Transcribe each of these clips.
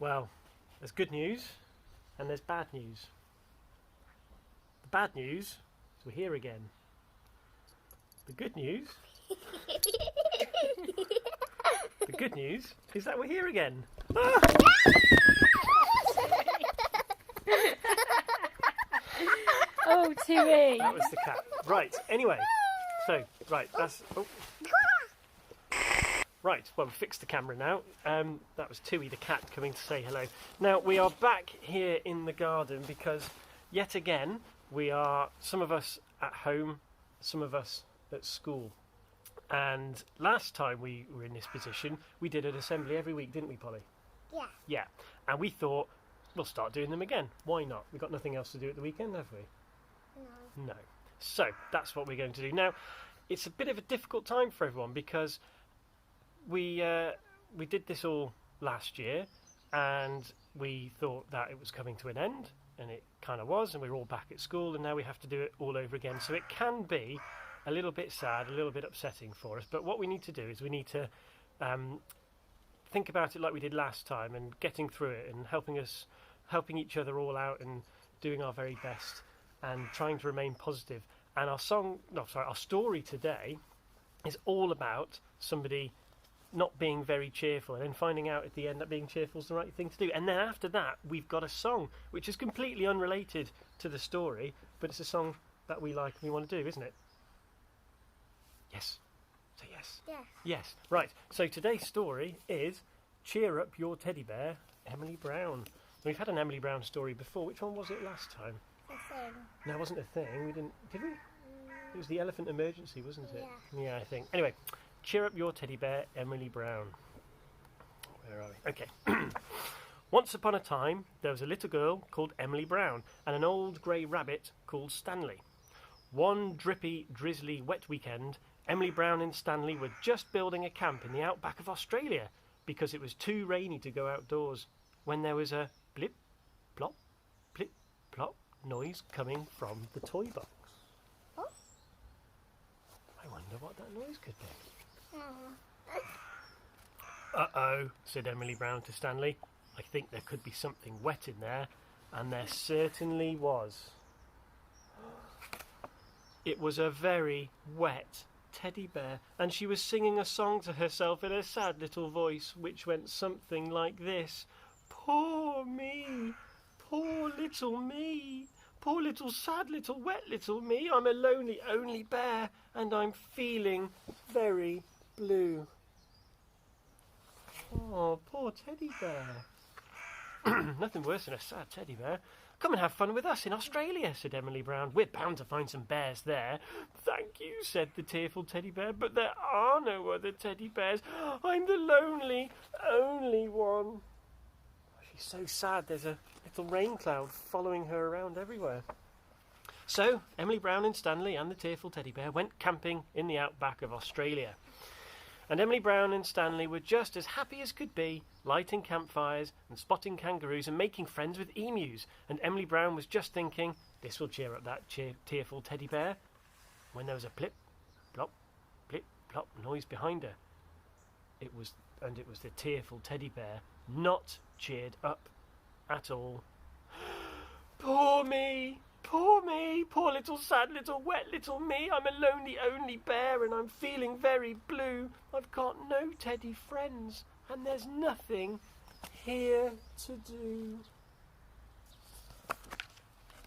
Well, there's good news and there's bad news. The bad news is we're here again. The good news... the good news is that we're here again. Ah! Oh, Timmy. That was the cat. Right, anyway. So, right, that's... Oh. Right, well, we fixed the camera now. That was Tui, the cat, coming to say hello. Now, we are back here in the garden because, yet again, we are, some of us at home, some of us at school. And last time we were in this position, we did an assembly every week, didn't we, Polly? Yeah. Yeah, and we thought, we'll start doing them again. Why not? We've got nothing else to do at the weekend, have we? No. No. So, that's what we're going to do. Now, it's a bit of a difficult time for everyone because we did this all last year and we thought that it was coming to an end, and it kind of was, and we were all back at school, and now we have to do it all over again. So it can be a little bit sad, a little bit upsetting for us, but what we need to do is we need to think about it like we did last time and getting through it and helping each other all out and doing our very best and trying to remain positive. And our story today is all about somebody not being very cheerful and then finding out at the end that being cheerful is the right thing to do. And then after that, we've got a song which is completely unrelated to the story, but it's a song that we like and we want to do, isn't it? Yes. Say yes. Yes. Yes. Right. So today's story is Cheer Up Your Teddy Bear, Emily Brown. We've had an Emily Brown story before. Which one was it last time? The thing. No, it wasn't a thing. We didn't. Did we? It was the elephant emergency, wasn't it? Yeah. Yeah, I think. Anyway, Cheer Up Your Teddy Bear, Emily Brown. Where are we? Okay. Once upon a time, there was a little girl called Emily Brown and an old grey rabbit called Stanley. One drippy, drizzly, wet weekend, Emily Brown and Stanley were just building a camp in the outback of Australia because it was too rainy to go outdoors when there was a blip, plop, noise coming from the toy box. What? I wonder what that noise could be. Oh. Uh-oh, said Emily Brown to Stanley. I think there could be something wet in there, and there certainly was. It was a very wet teddy bear, and she was singing a song to herself in a sad little voice, which went something like this. Poor me, poor little me, poor little sad little wet little me. I'm a lonely, only bear, and I'm feeling very blue. Oh, poor teddy bear. Nothing worse than a sad teddy bear. Come and have fun with us in Australia, said Emily Brown. We're bound to find some bears there. Thank you, said the tearful teddy bear, but there are no other teddy bears. I'm the lonely, only one. She's so sad. There's a little rain cloud following her around everywhere. So, Emily Brown and Stanley and the tearful teddy bear went camping in the outback of Australia. And Emily Brown and Stanley were just as happy as could be, lighting campfires and spotting kangaroos and making friends with emus. And Emily Brown was just thinking, this will cheer up that tearful teddy bear, when there was a plip, plop noise behind her. It was the tearful teddy bear, not cheered up at all. Poor me! Poor me, poor little sad little wet little me. I'm a lonely only bear and I'm feeling very blue. I've got no teddy friends and there's nothing here to do.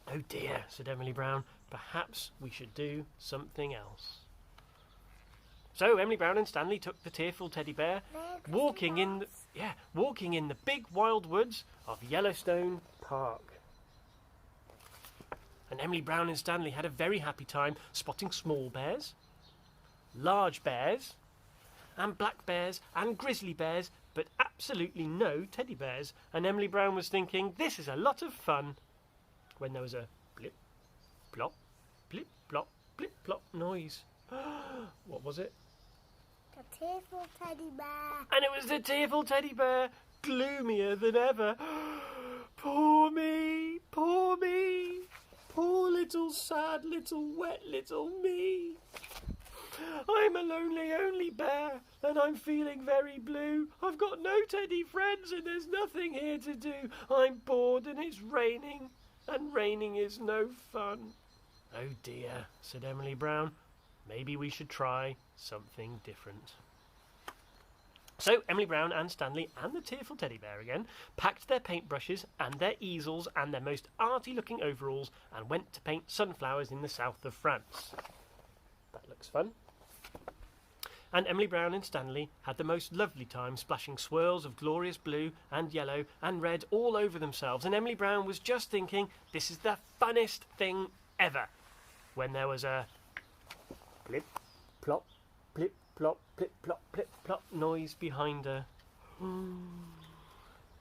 Oh dear, said Emily Brown. Perhaps we should do something else. So Emily Brown and Stanley took the tearful teddy bear, walking in the big wild woods of Yellowstone Park. And Emily Brown and Stanley had a very happy time spotting small bears, large bears, and black bears and grizzly bears, but absolutely no teddy bears. And Emily Brown was thinking, this is a lot of fun, when there was a blip, plop noise. What was it? The tearful teddy bear. And it was the tearful teddy bear, gloomier than ever. Poor me, poor me. Poor little sad little wet little me. I'm a lonely only bear and I'm feeling very blue. I've got no teddy friends and there's nothing here to do. I'm bored and it's raining, and raining is no fun." "Oh dear," said Emily Brown. "Maybe we should try something different." So Emily Brown and Stanley and the tearful teddy bear again packed their paintbrushes and their easels and their most arty-looking overalls and went to paint sunflowers in the south of France. That looks fun. And Emily Brown and Stanley had the most lovely time splashing swirls of glorious blue and yellow and red all over themselves, and Emily Brown was just thinking, this is the funnest thing ever, when there was a blip, plop, blip, plop, blip, plop, blip, plop noise behind her.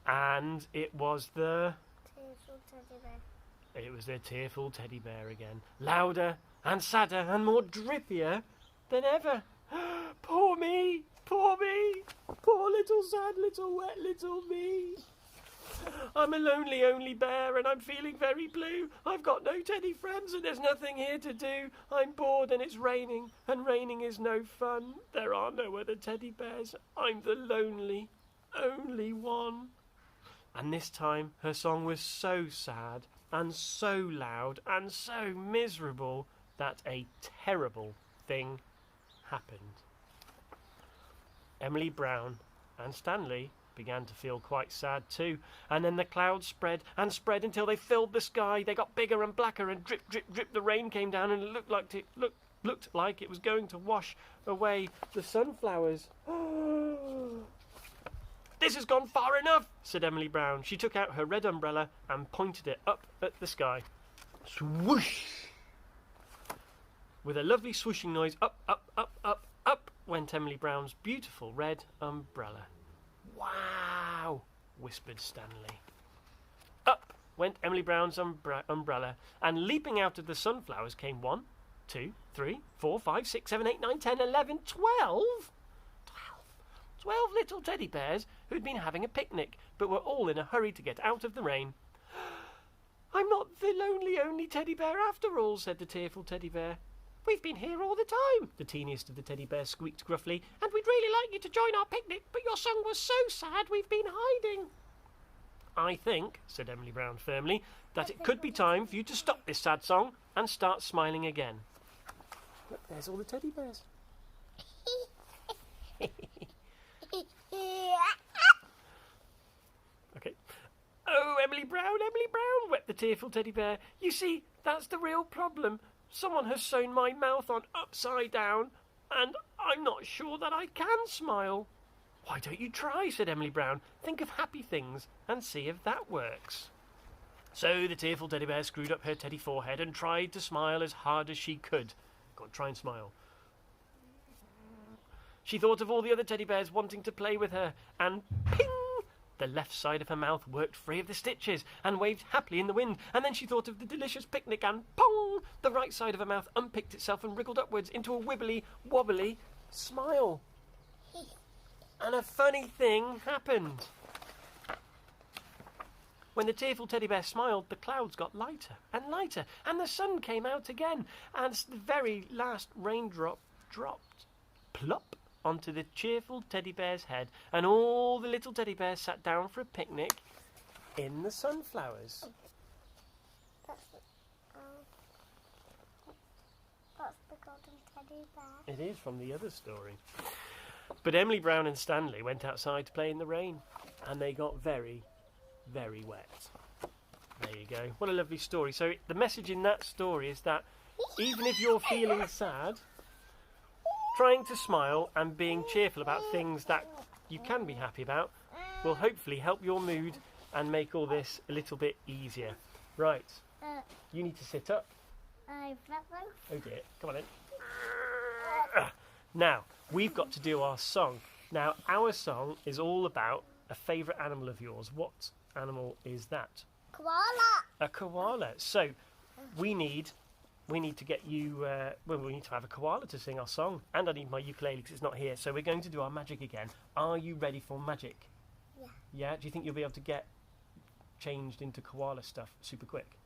And it was the... Tearful teddy bear. It was their tearful teddy bear again, louder and sadder and more drippier than ever. "Poor me, poor me, poor little sad little wet little me. I'm a lonely only bear and I'm feeling very blue. I've got no teddy friends and there's nothing here to do. I'm bored and it's raining, and raining is no fun. There are no other teddy bears. I'm the lonely only one." And this time her song was so sad and so loud and so miserable that a terrible thing happened. Emily Brown and Stanley began to feel quite sad too, and then the clouds spread and spread until they filled the sky. They got bigger and blacker, and drip, drip, drip, the rain came down, and it looked like it was going to wash away the sunflowers. "This has gone far enough," said Emily Brown. She took out her red umbrella and pointed it up at the sky. Swoosh! With a lovely swooshing noise, up, up, up, up, up went Emily Brown's beautiful red umbrella. "Wow," whispered Stanley. Up went Emily Brown's umbrella, and leaping out of the sunflowers came 1, 2, 3, 4, 5, 6, 7, 8, 9, 10, 11, 12 little teddy bears who'd been having a picnic, but were all in a hurry to get out of the rain. "I'm not the lonely only teddy bear after all," said the tearful teddy bear. "We've been here all the time," the teeniest of the teddy bears squeaked gruffly, "and we'd really like you to join our picnic, but your song was so sad we've been hiding." "I think," said Emily Brown firmly, "that it could be time for you to stop this sad song and start smiling again." Look, there's all the teddy bears. Okay. "Oh, Emily Brown, wept the tearful teddy bear. "You see, that's the real problem. Someone has sewn my mouth on upside down, and I'm not sure that I can smile." "Why don't you try?" said Emily Brown. "Think of happy things and see if that works." So the tearful teddy bear screwed up her teddy forehead and tried to smile as hard as she could. Go on, try and smile. She thought of all the other teddy bears wanting to play with her, and ping! The left side of her mouth worked free of the stitches and waved happily in the wind, and then she thought of the delicious picnic, and pong! The right side of her mouth unpicked itself and wriggled upwards into a wibbly, wobbly smile. And a funny thing happened. When the tearful teddy bear smiled, the clouds got lighter and lighter, and the sun came out again, and the very last raindrop dropped plop onto the cheerful teddy bear's head, and all the little teddy bears sat down for a picnic in the sunflowers. That's the golden teddy bear. It is from the other story. But Emily Brown and Stanley went outside to play in the rain, and they got very, very wet. There you go. What a lovely story. So the message in that story is that even if you're feeling sad, trying to smile and being cheerful about things that you can be happy about will hopefully help your mood and make all this a little bit easier. Right, you need to sit up. Oh dear, come on in. Now, we've got to do our song. Now, our song is all about a favourite animal of yours. What animal is that? Koala. A koala. So, we need to get you, we need to have a koala to sing our song. And I need my ukulele because it's not here. So we're going to do our magic again. Are you ready for magic? Yeah. Yeah? Do you think you'll be able to get changed into koala stuff super quick?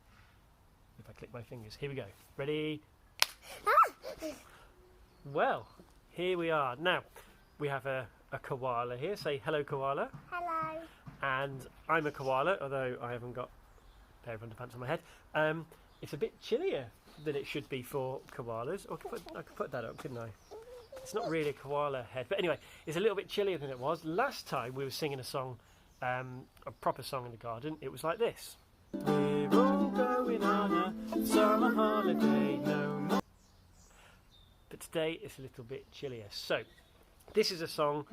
If I click my fingers. Here we go. Ready? Well, here we are. Now, we have a koala here. Say hello, koala. Hello. And I'm a koala, although I haven't got a pair of underpants on my head. It's a bit chillier than it should be for koalas. Oh, I could put that up, couldn't I? It's not really a koala head, but anyway, it's a little bit chillier than it was. Last time we were singing a song, a proper song in the garden, it was like this. We're all going on a summer holiday, no more. But today it's a little bit chillier. So, this is a song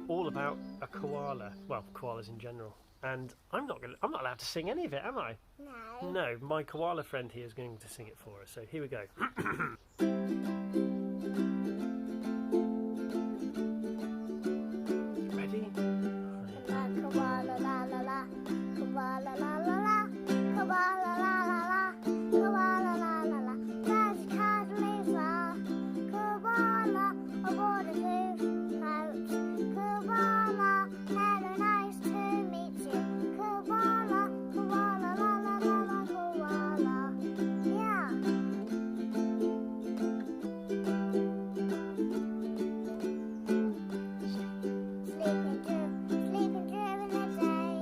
all about a koala. Well, koalas in general. And I'm not allowed to sing any of it, am I? No. No, my koala friend here is going to sing it for us. So here we go. Ready? Koala la la la, koala la la la, koala la la la, koala la la la. There's a cat lives there. Koala, aboard a zoo boat. Koala, hello, nice to meet you. Koala, koala la la la la, koala. Yeah. Sleeping during the day.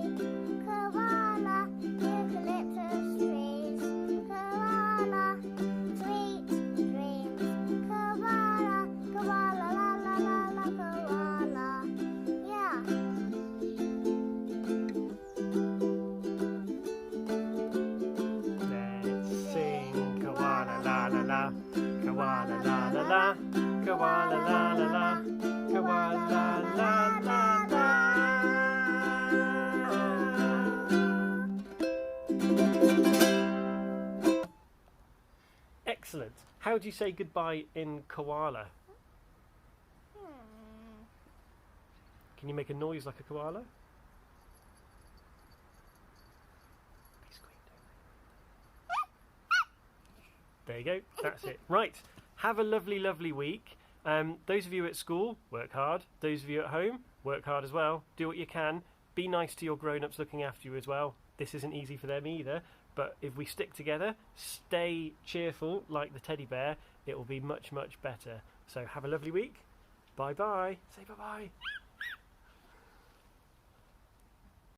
Koala, eucalyptus trees. Koala, sweet dreams. Koala, koala la la la la, koala. Yeah. Let's sing koala la la la, koala la la la, koala la la la, koala la la la la. Excellent. How do you say goodbye in koala? Can you make a noise like a koala? They squeak, don't they? There you go. That's it. Right. Have a lovely, lovely week. Those of you at school, work hard. Those of you at home, work hard as well. Do what you can. Be nice to your grown-ups looking after you as well. This isn't easy for them either. But if we stick together, stay cheerful like the teddy bear, it will be much, much better. So have a lovely week. Bye-bye. Say bye-bye.